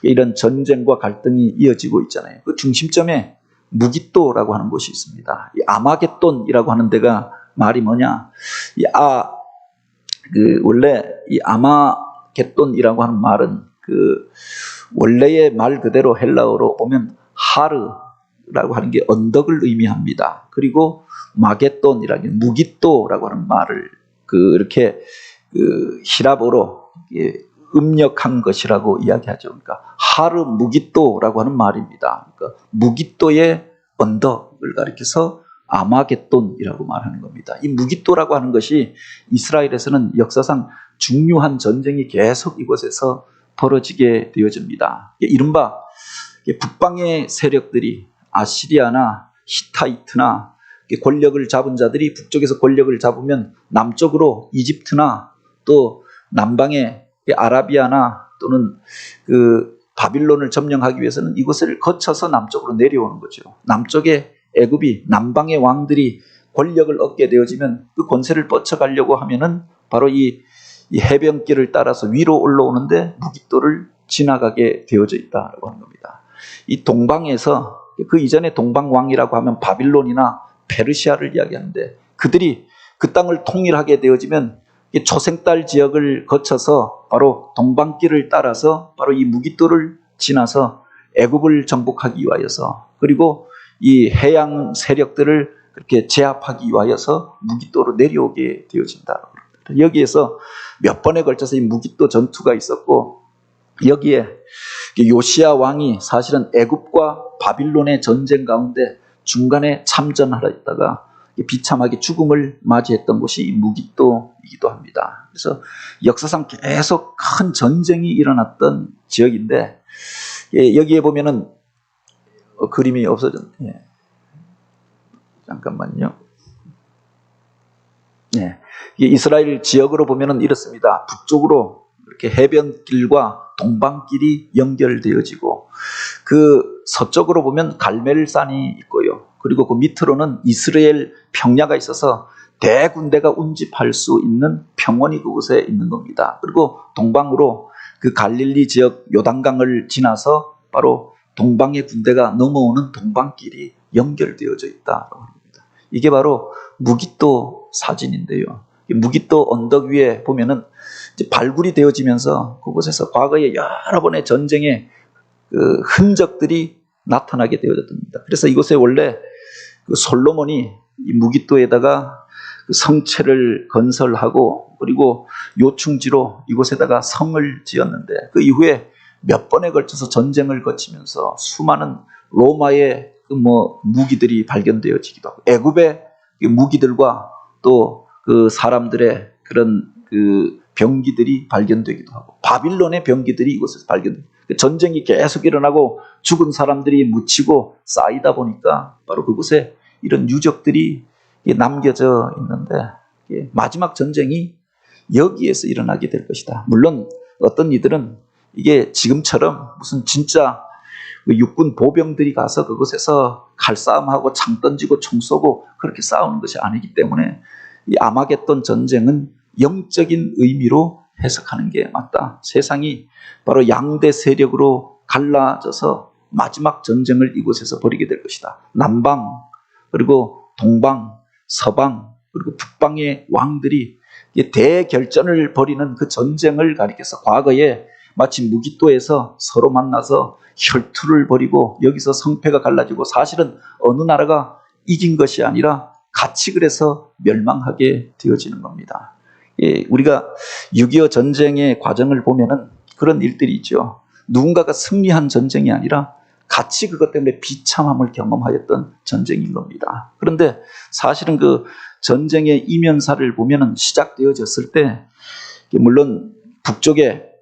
이런 전쟁과 갈등이 이어지고 있잖아요. 그 중심점에 무기또라고 하는 곳이 있습니다. 이 아마겟돈이라고 하는 데가 말이 뭐냐? 원래 이 아마겟돈이라고 하는 말은 그 원래의 말 그대로 헬라어로 보면 하르라고 하는 게 언덕을 의미합니다. 그리고 마겟돈이라는 무기또라고 하는 말을 이렇게 히랍어로 음력한 것이라고 이야기하죠. 그러니까 하르 무기또라고 하는 말입니다. 그러니까 무기또의 언덕을 가리켜서 아마겟돈이라고 말하는 겁니다. 이 무기또라고 하는 것이 이스라엘에서는 역사상 중요한 전쟁이 계속 이곳에서 벌어지게 되어집니다. 이른바 북방의 세력들이 아시리아나 히타이트나 권력을 잡은 자들이 북쪽에서 권력을 잡으면 남쪽으로 이집트나 또 남방의 아라비아나 또는 그 바빌론을 점령하기 위해서는 이곳을 거쳐서 남쪽으로 내려오는 거죠. 남쪽의 애굽이, 남방의 왕들이 권력을 얻게 되어지면 그 권세를 뻗쳐가려고 하면은 바로 이 해변길을 따라서 위로 올라오는데 무기또를 지나가게 되어져 있다고 하는 겁니다. 이 동방에서, 그 이전에 동방왕이라고 하면 바빌론이나 페르시아를 이야기하는데, 그들이 그 땅을 통일하게 되어지면 이 초생달 지역을 거쳐서 바로 동방길을 따라서 바로 이 무기또를 지나서 애굽을 정복하기 위하여서, 그리고 이 해양 세력들을 그렇게 제압하기 위하여서 무기또로 내려오게 되어진다. 여기에서 몇 번에 걸쳐서 이 무기또 전투가 있었고, 여기에 요시야 왕이 사실은 애굽과 바빌론의 전쟁 가운데 중간에 참전하려 했다가 비참하게 죽음을 맞이했던 곳이 무기또이기도 합니다. 그래서 역사상 계속 큰 전쟁이 일어났던 지역인데, 여기에 보면은 그림이 없어졌네. 잠깐만요. 이스라엘 지역으로 보면은 이렇습니다. 북쪽으로 이렇게 해변길과 동방길이 연결되어지고, 그 서쪽으로 보면 갈멜산이 있고요. 그리고 그 밑으로는 이스라엘 평야가 있어서 대군대가 운집할 수 있는 평원이 그곳에 있는 겁니다. 그리고 동방으로 그 갈릴리 지역 요단강을 지나서 바로 동방의 군대가 넘어오는 동방길이 연결되어져 있다고 합니다. 이게 바로 무깃도 사진인데요. 이 무깃도 언덕 위에 보면은 이제 발굴이 되어지면서 그곳에서 과거에 여러 번의 전쟁의 그 흔적들이 나타나게 되어졌습니다. 그래서 이곳에 원래 그 솔로몬이 이 무깃도에다가 그 성체를 건설하고 그리고 요충지로 이곳에다가 성을 지었는데 그 이후에 몇 번에 걸쳐서 전쟁을 거치면서 수많은 로마의 그 무기들이 발견되어지기도 하고 애굽의 무기들과 또 그 사람들의 그런 그 병기들이 발견되기도 하고 바빌론의 병기들이 이곳에서 발견됩니다. 전쟁이 계속 일어나고 죽은 사람들이 묻히고 쌓이다 보니까 바로 그곳에 이런 유적들이 남겨져 있는데 마지막 전쟁이 여기에서 일어나게 될 것이다. 물론 어떤 이들은 이게 지금처럼 무슨 진짜 육군 보병들이 가서 그곳에서 칼싸움하고 창 던지고 총 쏘고 그렇게 싸우는 것이 아니기 때문에 이 아마겟돈 전쟁은 영적인 의미로 해석하는 게 맞다. 세상이 바로 양대 세력으로 갈라져서 마지막 전쟁을 이곳에서 벌이게 될 것이다. 남방 그리고 동방 서방 그리고 북방의 왕들이 대결전을 벌이는 그 전쟁을 가리켜서 과거에 마치 무깃도에서 서로 만나서 혈투를 벌이고 여기서 성패가 갈라지고 사실은 어느 나라가 이긴 것이 아니라 같이 그래서 멸망하게 되어지는 겁니다. 우리가 6.25 전쟁의 과정을 보면은 그런 일들이 있죠. 누군가가 승리한 전쟁이 아니라 같이 그것 때문에 비참함을 경험하였던 전쟁인 겁니다. 그런데 사실은 그 전쟁의 이면사를 보면은 시작되어졌을 때 물론 북쪽에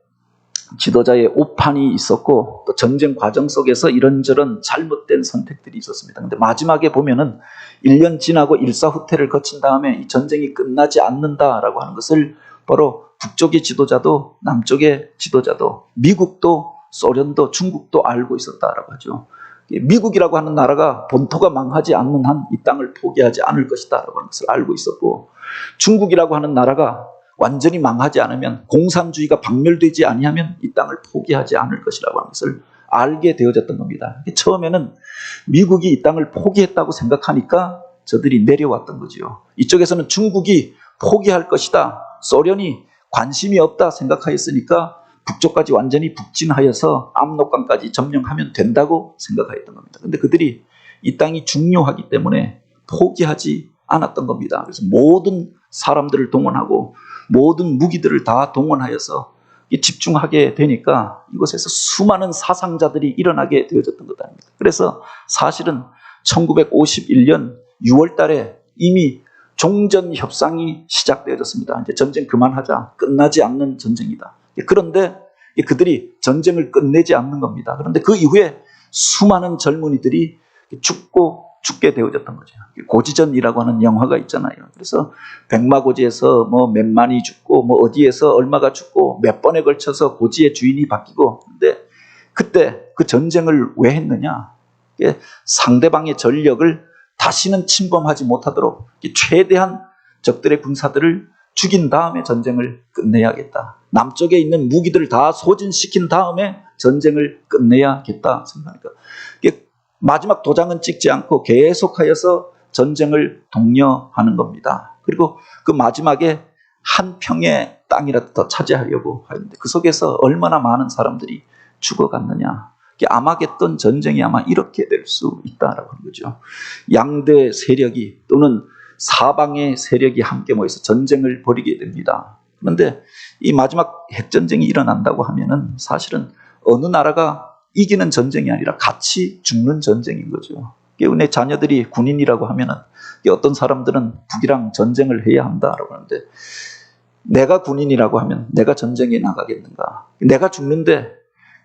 지도자의 오판이 있었고 또 전쟁 과정 속에서 이런저런 잘못된 선택들이 있었습니다. 근데 마지막에 보면은 1년 지나고 일사후퇴를 거친 다음에 이 전쟁이 끝나지 않는다라고 하는 것을 바로 북쪽의 지도자도 남쪽의 지도자도 미국도 소련도 중국도 알고 있었다라고 하죠. 미국이라고 하는 나라가 본토가 망하지 않는 한 이 땅을 포기하지 않을 것이다라고 하는 것을 알고 있었고 중국이라고 하는 나라가 완전히 망하지 않으면 공산주의가 박멸되지 아니하면 이 땅을 포기하지 않을 것이라고 하는 것을 알게 되어졌던 겁니다. 처음에는 미국이 이 땅을 포기했다고 생각하니까 저들이 내려왔던 거죠. 이쪽에서는 중국이 포기할 것이다. 소련이 관심이 없다 생각하였으니까 북쪽까지 완전히 북진하여서 압록강까지 점령하면 된다고 생각하였던 겁니다. 그런데 그들이 이 땅이 중요하기 때문에 포기하지 않았던 겁니다. 그래서 모든 사람들을 동원하고 모든 무기들을 다 동원하여서 집중하게 되니까 이곳에서 수많은 사상자들이 일어나게 되어졌던 것 아닙니까? 그래서 사실은 1951년 6월 달에 이미 종전 협상이 시작되어졌습니다. 이제 전쟁 그만하자. 끝나지 않는 전쟁이다. 그런데 그들이 전쟁을 끝내지 않는 겁니다. 그런데 그 이후에 수많은 젊은이들이 죽게 되어졌던 거죠. 고지전이라고 하는 영화가 있잖아요. 그래서 백마고지에서 몇만이 죽고 어디에서 얼마가 죽고 몇 번에 걸쳐서 고지의 주인이 바뀌고 근데 그때 그 전쟁을 왜 했느냐? 상대방의 전력을 다시는 침범하지 못하도록 최대한 적들의 군사들을 죽인 다음에 전쟁을 끝내야겠다. 남쪽에 있는 무기들을 다 소진시킨 다음에 전쟁을 끝내야겠다 생각하니까 마지막 도장은 찍지 않고 계속하여서 전쟁을 독려하는 겁니다. 그리고 그 마지막에 한 평의 땅이라도 더 차지하려고 하는데 그 속에서 얼마나 많은 사람들이 죽어갔느냐. 아마겟돈 전쟁이 아마 이렇게 될 수 있다라고 하는 거죠. 양대 세력이 또는 사방의 세력이 함께 모여서 전쟁을 벌이게 됩니다. 그런데 이 마지막 핵전쟁이 일어난다고 하면은 사실은 어느 나라가 이기는 전쟁이 아니라 같이 죽는 전쟁인 거죠. 내 자녀들이 군인이라고 하면은 어떤 사람들은 북이랑 전쟁을 해야 한다라고 하는데 내가 군인이라고 하면 내가 전쟁에 나가겠는가? 내가 죽는데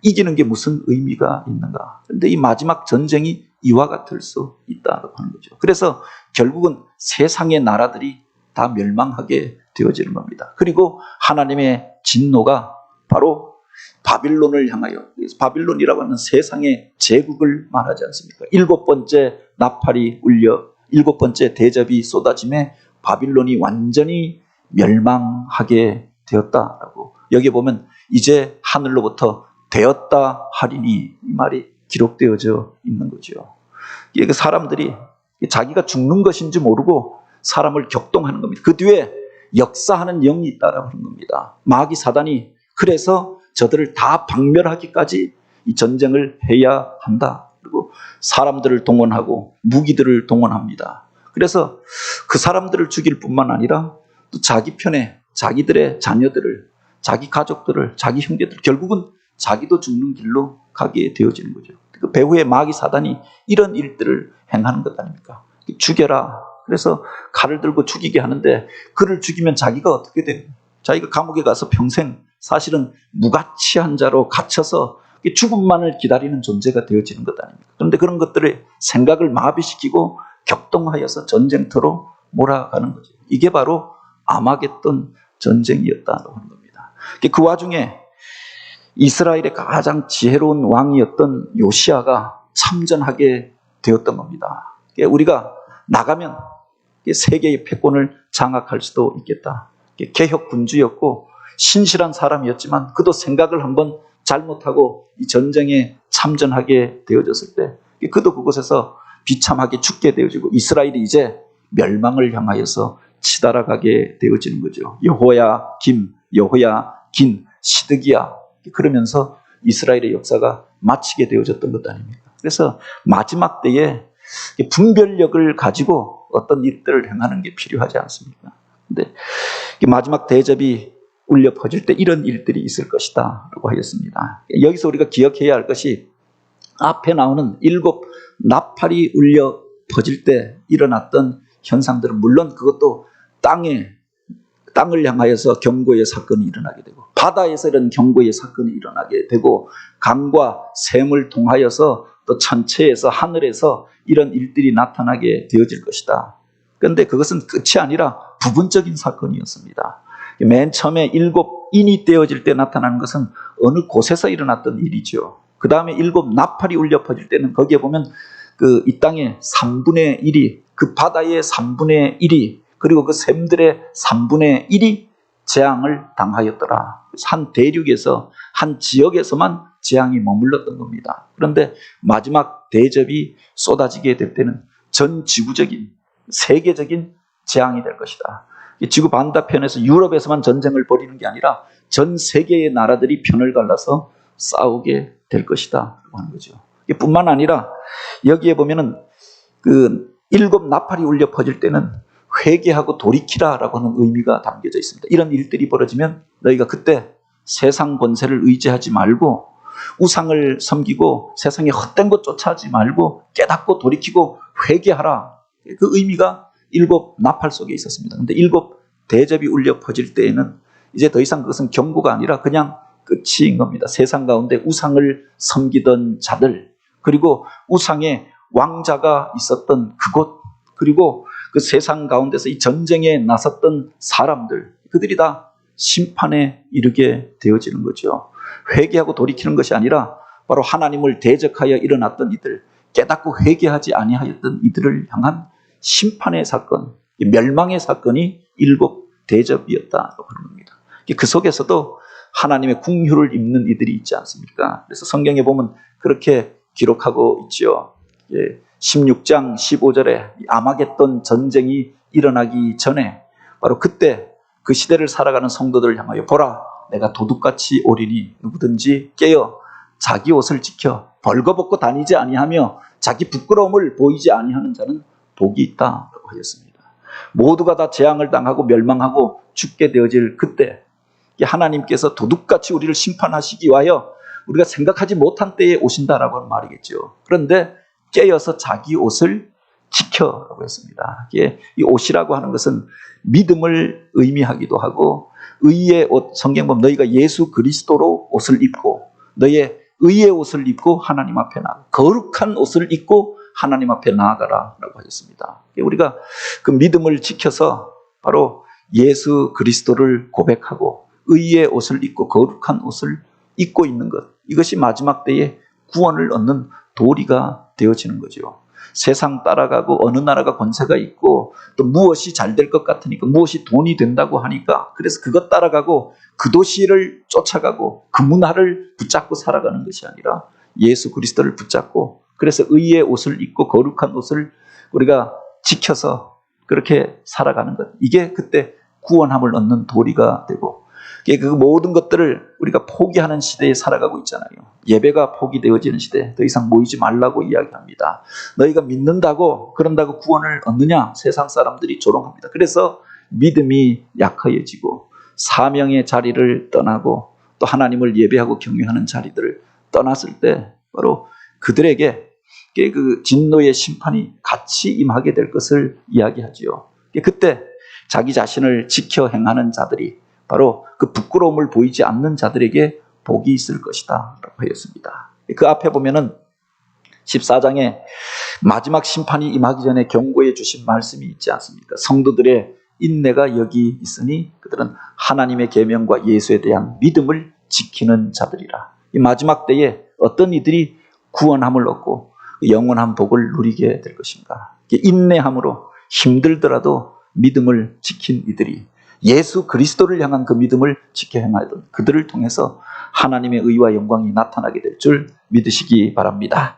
이기는 게 무슨 의미가 있는가? 그런데 이 마지막 전쟁이 이와 같을 수 있다고 하는 거죠. 그래서 결국은 세상의 나라들이 다 멸망하게 되어지는 겁니다. 그리고 하나님의 진노가 바로 바빌론을 향하여, 바빌론이라고 하는 세상의 제국을 말하지 않습니까? 7번째 나팔이 울려 7번째 대접이 쏟아짐에 바빌론이 완전히 멸망하게 되었다라고 여기 보면 이제 하늘로부터 되었다 하리니 이 말이 기록되어져 있는 거죠. 사람들이 자기가 죽는 것인지 모르고 사람을 격동하는 겁니다. 그 뒤에 역사하는 영이 있다라고 하는 겁니다. 마귀 사단이 그래서 저들을 다 박멸하기까지 이 전쟁을 해야 한다. 그리고 사람들을 동원하고 무기들을 동원합니다. 그래서 그 사람들을 죽일 뿐만 아니라 또 자기 편에 자기들의 자녀들을, 자기 가족들을, 자기 형제들, 결국은 자기도 죽는 길로 가게 되어지는 거죠. 그 배후에 마귀 사단이 이런 일들을 행하는 것 아닙니까? 죽여라. 그래서 칼을 들고 죽이게 하는데 그를 죽이면 자기가 어떻게 돼요? 자기가 감옥에 가서 평생 사실은 무가치한 자로 갇혀서 죽음만을 기다리는 존재가 되어지는 것 아닙니까? 그런데 그런 것들의 생각을 마비시키고 격동하여서 전쟁터로 몰아가는 거죠. 이게 바로 아마겟돈 전쟁이었다고 하는 겁니다. 그 와중에 이스라엘의 가장 지혜로운 왕이었던 요시아가 참전하게 되었던 겁니다. 우리가 나가면 세계의 패권을 장악할 수도 있겠다. 개혁 군주였고 신실한 사람이었지만 그도 생각을 한번 잘못하고 이 전쟁에 참전하게 되어졌을 때 그도 그곳에서 비참하게 죽게 되어지고 이스라엘이 이제 멸망을 향하여서 치달아가게 되어지는 거죠. 여호야김, 여호야긴, 시드기야, 그러면서 이스라엘의 역사가 마치게 되어졌던 것 아닙니까? 그래서 마지막 때에 분별력을 가지고 어떤 일들을 행하는 게 필요하지 않습니까? 근데 마지막 대접이 울려 퍼질 때 이런 일들이 있을 것이다 라고 하였습니다. 여기서 우리가 기억해야 할 것이 앞에 나오는 7 나팔이 울려 퍼질 때 일어났던 현상들은 물론 그것도 땅을 향하여서 경고의 사건이 일어나게 되고 바다에서 이런 경고의 사건이 일어나게 되고 강과 샘을 통하여서 또 천체에서 하늘에서 이런 일들이 나타나게 되어질 것이다. 그런데 그것은 끝이 아니라 부분적인 사건이었습니다. 맨 처음에 7인이 떼어질 때 나타나는 것은 어느 곳에서 일어났던 일이죠. 그 다음에 7 나팔이 울려 퍼질 때는 거기에 보면 이 땅의 3분의 1이 그 바다의 3분의 1이 그리고 그 샘들의 3분의 1이 재앙을 당하였더라. 한 대륙에서 한 지역에서만 재앙이 머물렀던 겁니다. 그런데 마지막 대접이 쏟아지게 될 때는 전 지구적인 세계적인 재앙이 될 것이다. 지구 반대편에서 유럽에서만 전쟁을 벌이는 게 아니라 전 세계의 나라들이 편을 갈라서 싸우게 될 것이다 하는 거죠. 뿐만 아니라 여기에 보면은 7 나팔이 울려 퍼질 때는 회개하고 돌이키라라고 하는 의미가 담겨져 있습니다. 이런 일들이 벌어지면 너희가 그때 세상 권세를 의지하지 말고 우상을 섬기고 세상의 헛된 것 쫓아하지 말고 깨닫고 돌이키고 회개하라. 그 의미가 7 나팔 속에 있었습니다. 그런데 7 대접이 울려 퍼질 때에는 이제 더 이상 그것은 경고가 아니라 그냥 끝인 겁니다. 세상 가운데 우상을 섬기던 자들, 그리고 우상의 왕자가 있었던 그곳, 그리고 그 세상 가운데서 이 전쟁에 나섰던 사람들, 그들이 다 심판에 이르게 되어지는 거죠. 회개하고 돌이키는 것이 아니라 바로 하나님을 대적하여 일어났던 이들, 깨닫고 회개하지 아니하였던 이들을 향한 심판의 사건, 멸망의 사건이 7 대접이었다고 하는 겁니다. 그 속에서도 하나님의 궁휼을 입는 이들이 있지 않습니까? 그래서 성경에 보면 그렇게 기록하고 있죠. 16장 15절에 아마겟돈 전쟁이 일어나기 전에 바로 그때 그 시대를 살아가는 성도들을 향하여 보라, 내가 도둑같이 오리니 누구든지 깨어 자기 옷을 지켜 벌거벗고 다니지 아니하며 자기 부끄러움을 보이지 아니하는 자는 복이 있다라고 하였습니다. 모두가 다 재앙을 당하고 멸망하고 죽게 되어질 그때 하나님께서 도둑같이 우리를 심판하시기 위하여 우리가 생각하지 못한 때에 오신다라고 하는 말이겠죠. 그런데 깨어서 자기 옷을 지켜라고 했습니다. 이 옷이라고 하는 것은 믿음을 의미하기도 하고 의의 옷, 성경 보면 너희가 예수 그리스도로 옷을 입고 너의 의의 옷을 입고 하나님 앞에 나아가 거룩한 옷을 입고 하나님 앞에 나아가라라고 하셨습니다. 우리가 그 믿음을 지켜서 바로 예수 그리스도를 고백하고 의의 옷을 입고 거룩한 옷을 입고 있는 것, 이것이 마지막 때에 구원을 얻는 도리가 되어지는 거죠. 세상 따라가고 어느 나라가 권세가 있고 또 무엇이 잘 될 것 같으니까 무엇이 돈이 된다고 하니까 그래서 그것 따라가고 그 도시를 쫓아가고 그 문화를 붙잡고 살아가는 것이 아니라 예수 그리스도를 붙잡고 그래서 의의 옷을 입고 거룩한 옷을 우리가 지켜서 그렇게 살아가는 것. 이게 그때 구원함을 얻는 도리가 되고, 그 모든 것들을 우리가 포기하는 시대에 살아가고 있잖아요. 예배가 포기되어지는 시대, 더 이상 모이지 말라고 이야기합니다. 너희가 믿는다고 그런다고 구원을 얻느냐? 세상 사람들이 조롱합니다. 그래서 믿음이 약해지고 사명의 자리를 떠나고 또 하나님을 예배하고 경외하는 자리들을 떠났을 때 바로 그들에게 그 진노의 심판이 같이 임하게 될 것을 이야기하지요. 그때 자기 자신을 지켜 행하는 자들이 바로 그 부끄러움을 보이지 않는 자들에게 복이 있을 것이다 라고 하였습니다. 그 앞에 보면은 14장에 마지막 심판이 임하기 전에 경고해 주신 말씀이 있지 않습니까? 성도들의 인내가 여기 있으니 그들은 하나님의 계명과 예수에 대한 믿음을 지키는 자들이라. 이 마지막 때에 어떤 이들이 구원함을 얻고 영원한 복을 누리게 될 것인가? 인내함으로 힘들더라도 믿음을 지킨 이들이 예수 그리스도를 향한 그 믿음을 지켜 행하던 그들을 통해서 하나님의 의와 영광이 나타나게 될 줄 믿으시기 바랍니다.